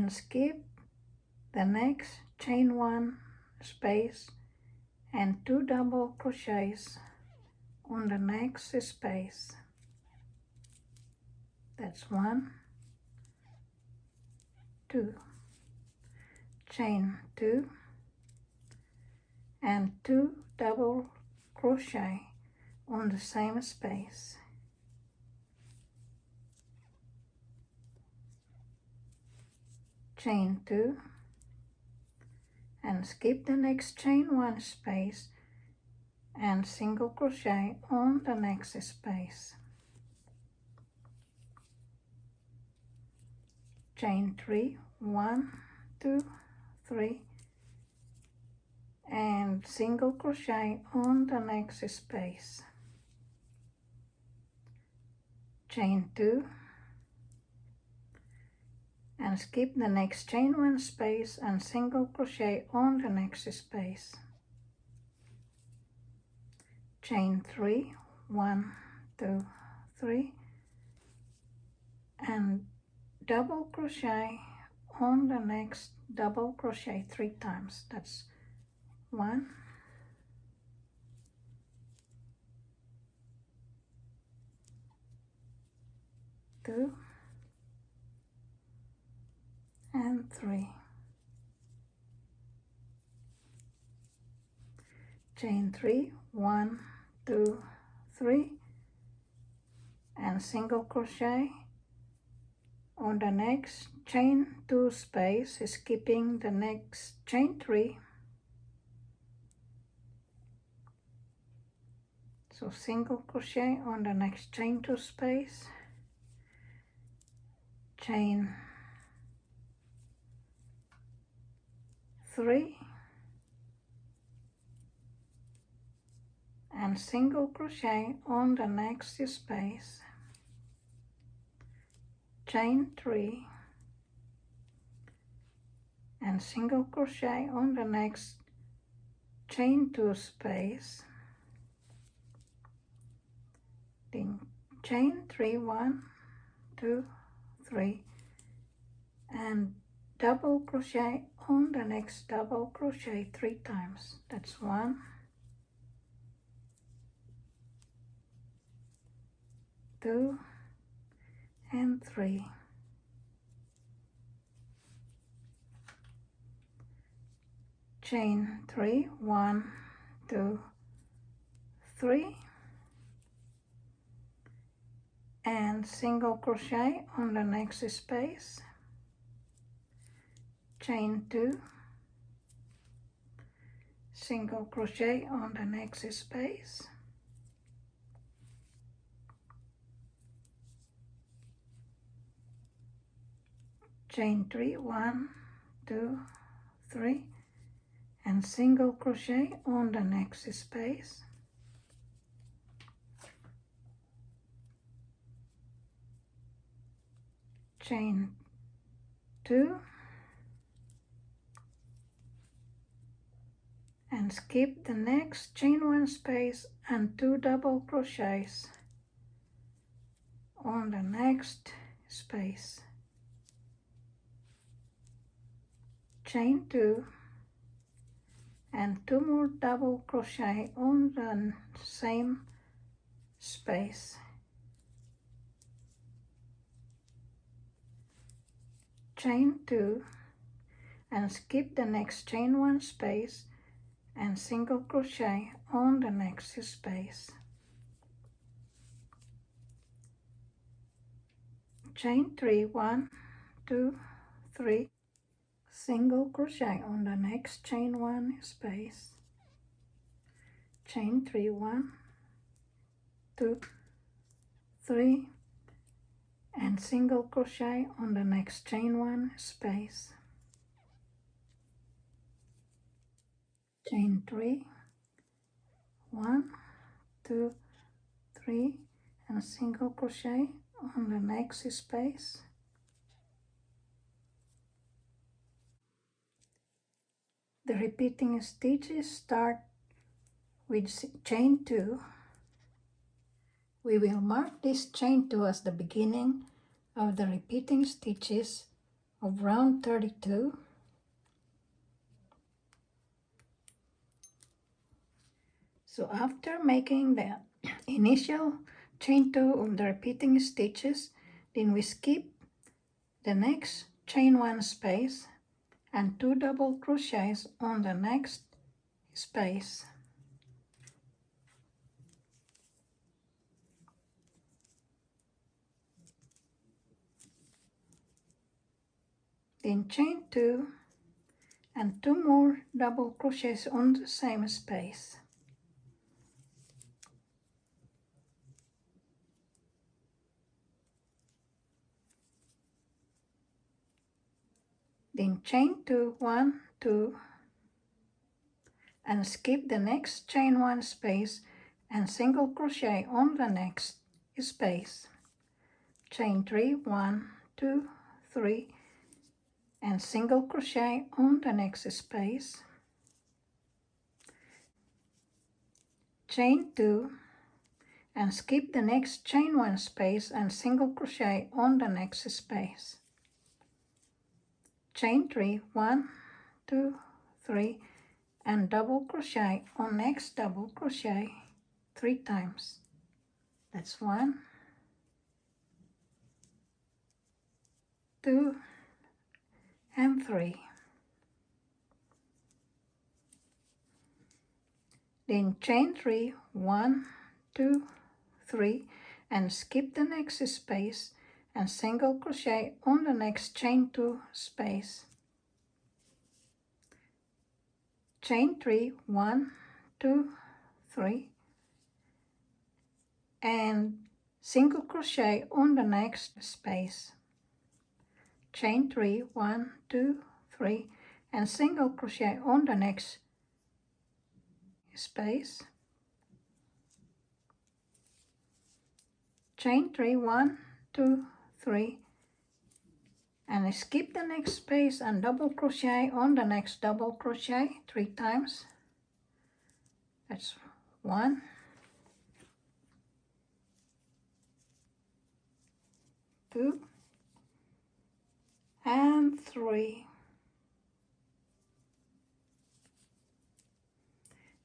and skip the next chain 1 space and 2 double crochets on the next space. That's 1, 2, chain 2 and 2 double crochet on the same space. Chain 2 and skip the next chain 1 space and single crochet on the next space. Chain 3, 1, 2, 3, and single crochet on the next space. Chain 2 and skip the next chain 1 space and single crochet on the next space. Chain 3, 1, 2, 3, and double crochet on the next double crochet 3 times. That's 1, 2, and 3. Chain 3, 1, 2, 3, and single crochet on the next chain 2 space, skipping the next chain 3. So single crochet on the next chain 2 space, chain 3, and single crochet on the next space, chain 3, and single crochet on the next chain 2 space, then chain 3, 1, 2, 3, and double crochet on the next double crochet 3 times. That's 1, 2, and 3. Chain 3, 1, 2, 3, and single crochet on the next space, chain 2, single crochet on the next space, chain 3, 1, 2, 3, and single crochet on the next space, chain 2, and skip the next chain 1 space and 2 double crochets on the next space, chain 2, and 2 more double crochet on the same space, chain 2, and skip the next chain 1 space and single crochet on the next space, chain 3, 1, 2, 3, single crochet on the next chain 1 space, chain 3, 1, 2, 3, and single crochet on the next chain 1 space, chain 3, 1, 2, 3, and single crochet on the next space, the repeating stitches start with chain 2. We will mark this chain 2 as the beginning of the repeating stitches of round 32. So after making the initial chain 2 of the repeating stitches, then we skip the next chain 1 space and 2 double crochets on the next space. Then chain 2 and 2 more double crochets on the same space. Then chain 2, 1, 2, and skip the next chain 1 space and single crochet on the next space. Chain 3, 1, 2, 3, and single crochet on the next space. Chain 2 and skip the next chain 1 space and single crochet on the next space. Chain 3, 1, 2, 3, and double crochet on next double crochet 3 times. That's 1, 2, and 3. Then chain 3, 1, 2, 3, and skip the next space and single crochet on the next chain 2 space. Chain 3, 1, 2, 3, and single crochet on the next space. Chain 3, 1, 2, 3, and single crochet on the next space. Chain 3, 1, 2, 3, and skip the next space and double crochet on the next double crochet 3 times. That's 1, 2, and 3.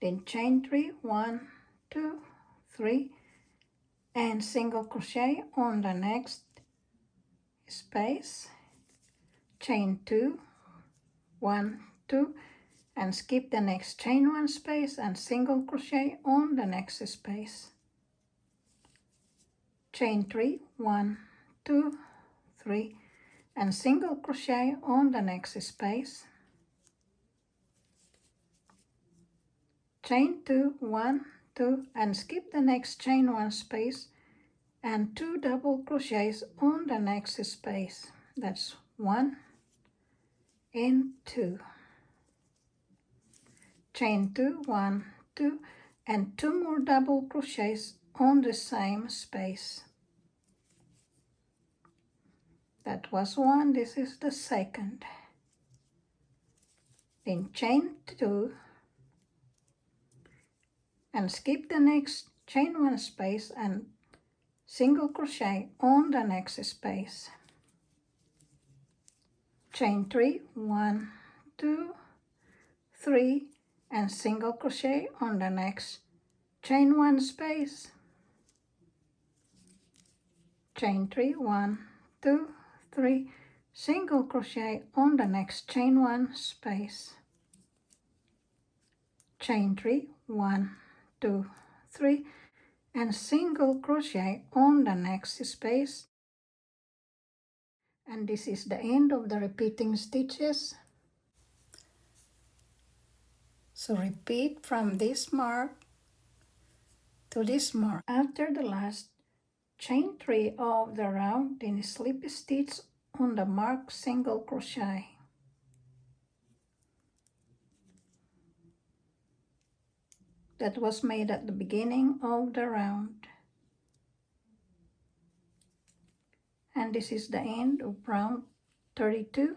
Then chain 3, 1, 2, 3, and single crochet on the next space. Chain 2, 1, 2, and skip the next chain 1 space and single crochet on the next space. Chain 3, 1, 2, 3, and single crochet on the next space. Chain 2, 1, 2, and skip the next chain 1 space and 2 double crochets on the next space. That's 1 and 2. Chain 2, 1, 2, and 2 more double crochets on the same space. That was 1, this is the second. Then chain 2 and skip the next chain 1 space and single crochet on the next space. Chain 3, 1, 2, 3, and single crochet on the next chain 1 space. Chain 3, 1, 2, 3, single crochet on the next chain 1 space. Chain 3, 1, 2, 3, and single crochet on the next space. And this is the end of the repeating stitches. So repeat from this mark to this mark. After the last chain 3 of the round, then slip stitch on the marked single crochet. That was made at the beginning of the round. And this is the end of round 32.